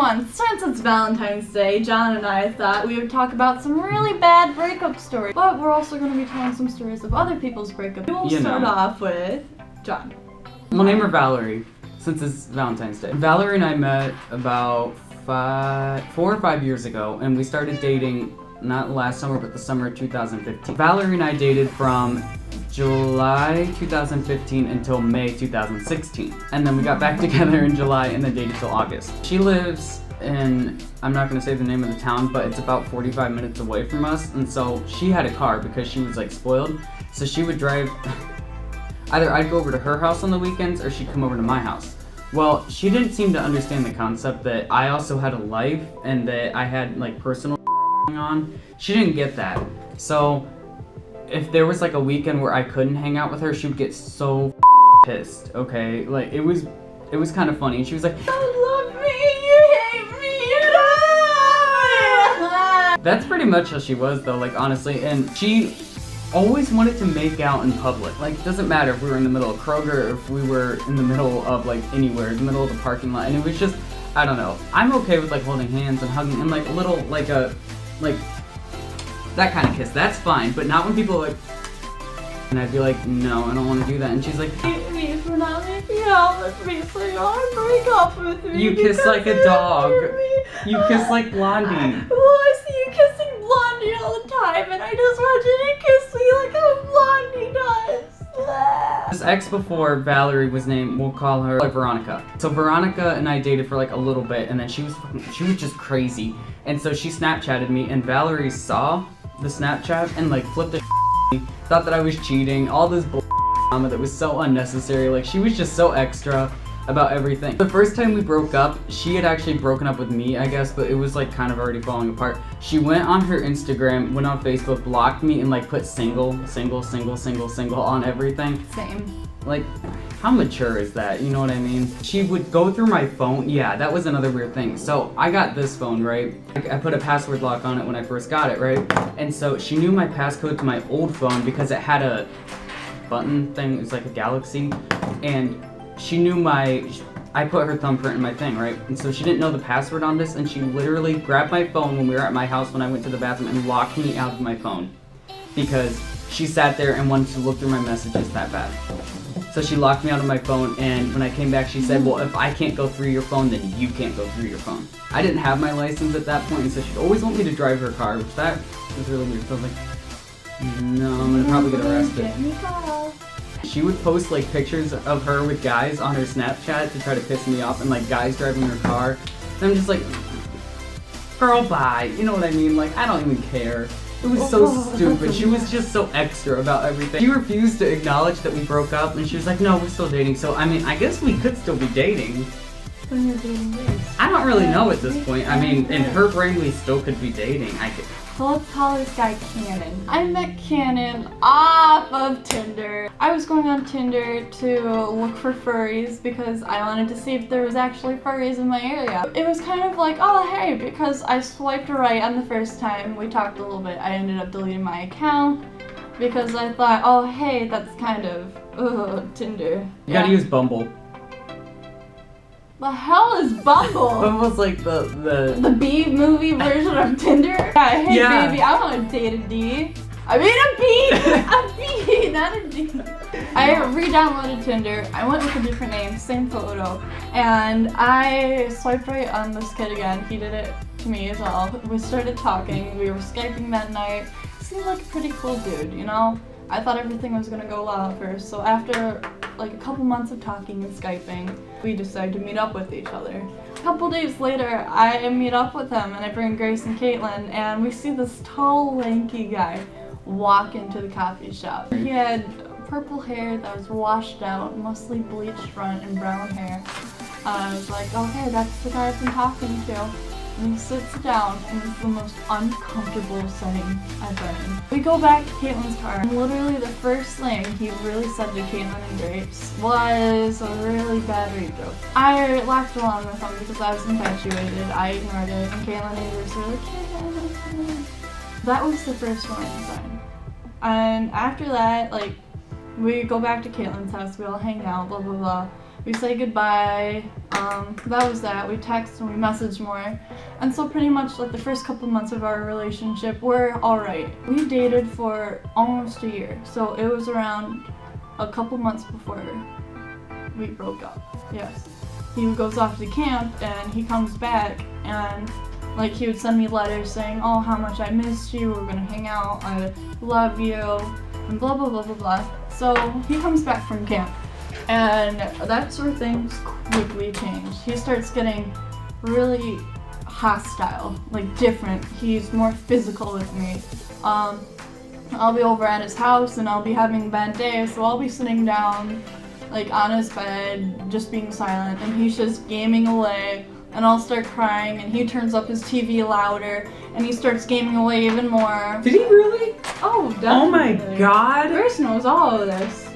everyone, since it's Valentine's Day, John and I thought we would talk about some really bad breakup stories. But we're also going to be telling some stories of other people's breakups. We'll start off with John. We'll name her Valerie, since it's Valentine's Day. Valerie and I met about 4 or 5 years ago, and we started dating not last summer, but the summer of 2015. Valerie and I dated from July 2015 until May 2016. And then we got back together in July and then dated till August. She lives in, I'm not gonna say the name of the town, but it's about 45 minutes away from us. And so she had a car because she was like spoiled. So she would drive, either I'd go over to her house on the weekends or she'd come over to my house. Well, she didn't seem to understand the concept that I also had a life and that I had like personal going on. She didn't get that. So if there was like a weekend where I couldn't hang out with her, she would get so pissed, okay? Like, it was kind of funny. She was like, "You love me, you hate me, you love me." That's pretty much how she was though, like, honestly. And she always wanted to make out in public. Like, it doesn't matter if we were in the middle of Kroger or if we were in the middle of like anywhere, in the middle of the parking lot. And it was just, I don't know. I'm okay with like holding hands and hugging and like a little, like a, like, that kind of kiss, that's fine, but not when people are like, and I'd be like, no, I don't want to do that. And she's like, hate me for not making out with me, so you want to break up with me. You kiss like a dog. You kiss like Blondie. Well, I see you kissing Blondie all the time, and I just want you to kiss me like how Blondie does. This ex before Valerie was named, we'll call her like Veronica. So Veronica and I dated for like a little bit, and then she was just crazy. And so she Snapchatted me, and Valerie saw the Snapchat and like flipped it, thought that I was cheating, all this drama that was so unnecessary. Like, she was just so extra about everything. The first time we broke up, she had actually broken up with me, I guess, but it was like kind of already falling apart. She went on her Instagram, went on Facebook, blocked me, and like put single on everything. Same. Like, how mature is that? You know what I mean? She would go through my phone. Yeah, that was another weird thing. So I got this phone, right? I put a password lock on it when I first got it, right? And so she knew my passcode to my old phone because it had a button thing. It was like a galaxy. And she knew I put her thumbprint in my thing, right? And so she didn't know the password on this, and she literally grabbed my phone when we were at my house when I went to the bathroom and locked me out of my phone because she sat there and wanted to look through my messages that bad. So she locked me out of my phone, and when I came back, she said, well, if I can't go through your phone, then you can't go through your phone. I didn't have my license at that point, and so she'd always want me to drive her car, which that was really weird. So I was like, no, I'm gonna probably get arrested. She would post like pictures of her with guys on her Snapchat to try to piss me off, and like guys driving her car. And I'm just like, girl, bye. You know what I mean? Like, I don't even care. It was so stupid. She was just so extra about everything. She refused to acknowledge that we broke up, and she was like, no, we're still dating. So, I mean, I guess we could still be dating. When you're dating Liz. I don't really know at this point. I mean, in her brain, we still could be dating. So let's call this guy Cannon. I met Cannon off of Tinder. I was going on Tinder to look for furries because I wanted to see if there was actually furries in my area. It was kind of like, oh hey, because I swiped right on the first time we talked a little bit. I ended up deleting my account because I thought, oh hey, that's kind of, Tinder. You gotta use Bumble. The hell is Bumble? Bumble's like the B movie version of Tinder? Yeah, hey baby, I want to date a D. I mean a B! A B, not a D. I re-downloaded Tinder. I went with a different name, same photo. And I swiped right on this kid again. He did it to me as well. We started talking. We were Skyping that night. Seemed like a pretty cool dude, you know? I thought everything was gonna go well at first. So after like a couple months of talking and Skyping, we decided to meet up with each other. A couple days later, I meet up with him and I bring Grace and Caitlin, and we see this tall, lanky guy walk into the coffee shop. He had purple hair that was washed out, mostly bleached front and brown hair. I was like, okay, that's the guy I've been talking to. And he sits down, and it's the most uncomfortable setting I've been in. We go back to Caitlin's car, and literally the first thing he really said to Caitlin and Grace was a really bad rape joke. I laughed along with him because I was infatuated. I ignored it, and Caitlin and Grace were like, yeah. That was the first warning sign. And after that, like, we go back to Caitlin's house, we all hang out, blah, blah, blah. We say goodbye. That was that. We text and we message more. And so pretty much like the first couple months of our relationship were alright. We dated for almost a year. So it was around a couple months before we broke up. Yes. He goes off to camp and he comes back and like he would send me letters saying, oh, how much I missed you, we're gonna hang out, I love you, and blah blah blah blah blah. So he comes back from camp and that's where things quickly change. He starts getting really hostile, like different. He's more physical with me. I'll be over at his house and I'll be having a bad day, so I'll be sitting down like on his bed, just being silent, and he's just gaming away, and I'll start crying, and he turns up his TV louder, and he starts gaming away even more. Did he really? Oh, definitely. Oh my god! Grace knows all of this.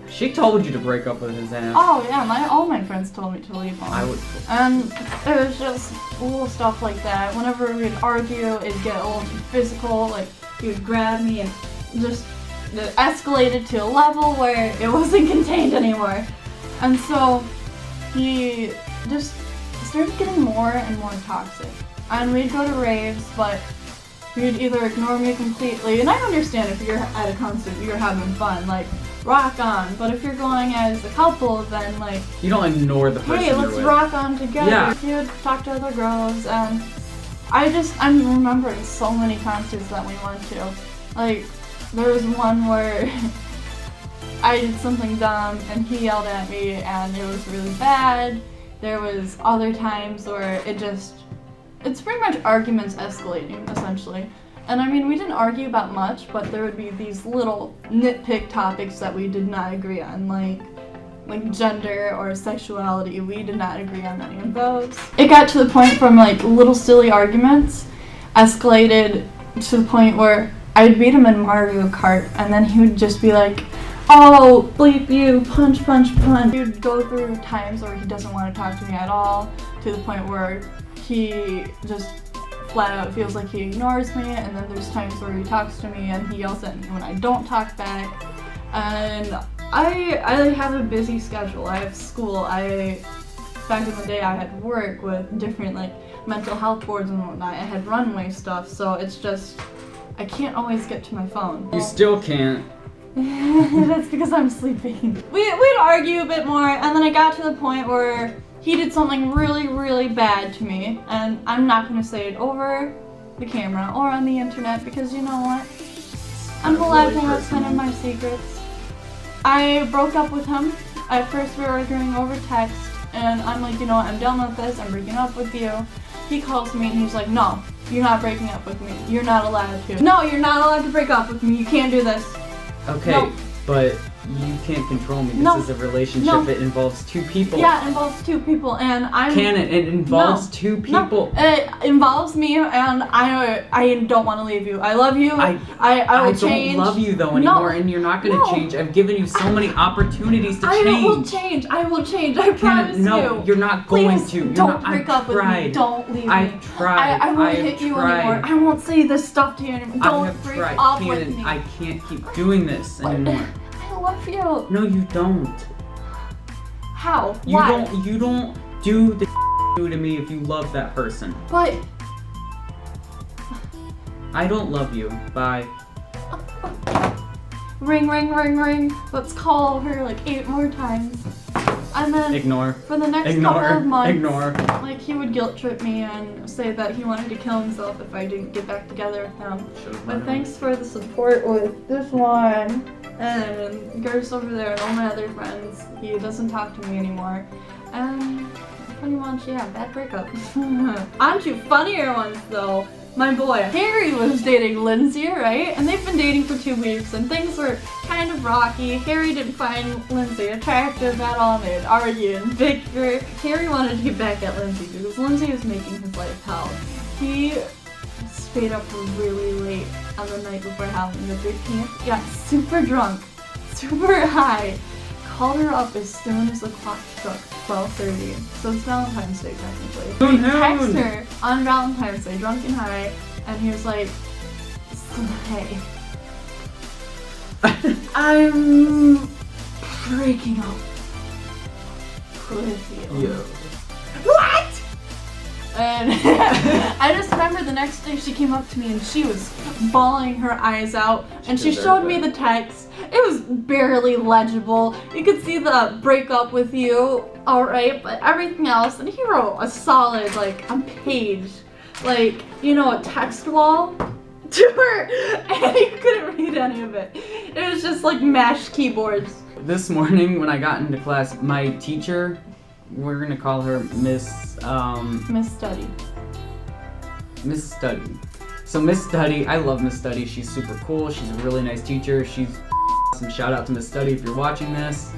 She told you to break up with his ass. Oh yeah, all my friends told me to leave him. I would. And it was just little stuff like that. Whenever we'd argue, it'd get a little too physical, like he would grab me and just it escalated to a level where it wasn't contained anymore. And so he just started getting more and more toxic. And we'd go to raves, but he'd either ignore me completely, and I understand if you're at a concert, you're having fun, like, rock on. But if you're going as a couple, then like, you don't ignore the person. Hey, let's you're with. rock on together. Yeah. He would talk to other girls, and I'm remembering so many concerts that we went to. Like, there was one where I did something dumb and he yelled at me and it was really bad. There was other times where it's pretty much arguments escalating, essentially. And I mean, we didn't argue about much, but there would be these little nitpick topics that we did not agree on, like gender or sexuality. We did not agree on any of those. It got to the point from like little silly arguments escalated to the point where I'd beat him in Mario Kart, and then he would just be like, oh, bleep you, punch, punch, punch. He would go through times where he doesn't want to talk to me at all, to the point where he just flat out feels like he ignores me, and then there's times where he talks to me and he yells at me when I don't talk back. And I have a busy schedule. I have school. Back in the day, I had work with different like mental health boards and whatnot. I had runway stuff, so it's just, I can't always get to my phone. You still can't. That's because I'm sleeping. We'd argue a bit more, and then it got to the point where he did something really, really bad to me, and I'm not going to say it over the camera or on the internet because you know what? I'm allowed to have some of my secrets. I broke up with him. At first we were arguing over text, and I'm like, you know what, I'm done with this, I'm breaking up with you. He calls me and he's like, no, you're not breaking up with me. You're not allowed to. No, you're not allowed to break up with me. You can't do this. Okay, no. But you can't control me. This No. is a relationship. No. It involves two people. Yeah, it involves two people, and I'm... Can it? It involves No. two people. No. It involves me, and I don't want to leave you. I love you. I will change. I don't love you though anymore, No. and you're not going to No. change. I've given you so many opportunities to change. I will change. I will change. I promise No, you. you're not going Please to. You're don't not, break I've up with me. tried. Don't leave me. I've tried. I won't I've hit you tried. anymore. I won't say this stuff to you anymore. I Don't have break tried. up with me. I can't keep doing this anymore. I love you. No, you don't. How? Why? You don't do the do to me if you love that person. But I don't love you. Bye. ring, ring, ring, ring. Let's call her like 8 more times. And then Ignore. for the next couple of months, Ignore. like he would guilt trip me and say that he wanted to kill himself if I didn't get back together with him. But thanks for the support with this one and Gert's over there and all my other friends. He doesn't talk to me anymore. And pretty much, yeah, bad breakup. On to funnier ones though. My boy Harry was dating Lindsay, right? And they've been dating for 2 weeks and things were kind of rocky. Harry didn't find Lindsay attractive at all. They'd argue and bicker. Harry wanted to get back at Lindsay because Lindsay was making his life hell. He stayed up really late on the night before having the big camp. Got super drunk, super high. Called her up as soon as the clock struck 12:30. So it's Valentine's Day technically. He texted her on Valentine's Day, drunk and high, and he was like, hey, I'm breaking up. with you. Yo. What? And I just remember the next day she came up to me and she was bawling her eyes out, and she showed me the text. It was barely legible. You could see the break up with you, alright, but everything else, and he wrote a solid, like, a page, like, you know, a text wall to her, and you couldn't read any of it. It was just like mashed keyboards. This morning when I got into class, my teacher, we're gonna call her Miss Study. Miss Study. So Miss Study, I love Miss Study. She's super cool. She's a really nice teacher. She's awesome. Shout out to Miss Study if you're watching this.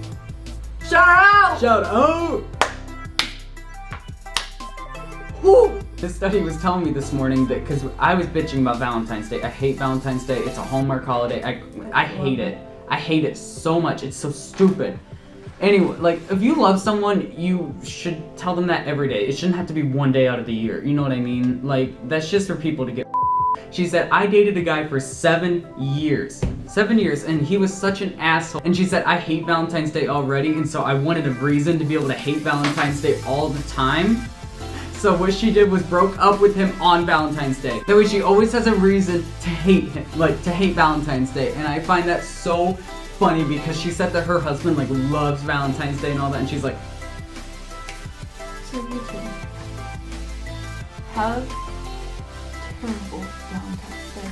Shout out! Shout out! Woo! Miss Study was telling me this morning that, because I was bitching about Valentine's Day. I hate Valentine's Day. It's a Hallmark holiday. I hate it. I hate it so much. It's so stupid. Anyway, like, if you love someone, you should tell them that every day. It shouldn't have to be one day out of the year. You know what I mean? Like, that's just for people to get. She said, I dated a guy for 7 years. 7 years, and he was such an asshole. And she said, I hate Valentine's Day already, and so I wanted a reason to be able to hate Valentine's Day all the time. So what she did was broke up with him on Valentine's Day. That way she always has a reason to hate him, like, to hate Valentine's Day. And I find that so funny because she said that her husband, like, loves Valentine's Day and all that, and she's like, so you two have terrible Valentine's Day,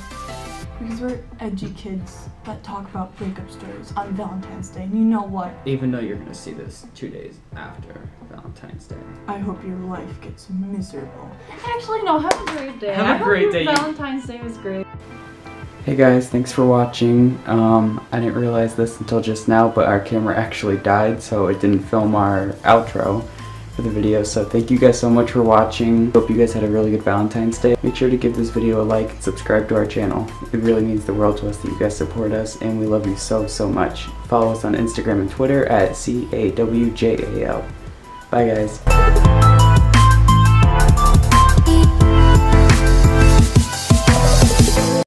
because we're edgy kids that talk about breakup stories on Valentine's Day, and you know what? even though you're gonna see this 2 days after Valentine's Day. I hope your life gets miserable. Actually, no, have a great day. Have a great day. Valentine's Day was great. Hey guys, thanks for watching. I didn't realize this until just now, but our camera actually died, so it didn't film our outro for the video. So thank you guys so much for watching. Hope you guys had a really good Valentine's Day. Make sure to give this video a like and subscribe to our channel. It really means the world to us that you guys support us, and we love you so, so much. Follow us on Instagram and Twitter at CAWJAL. Bye guys.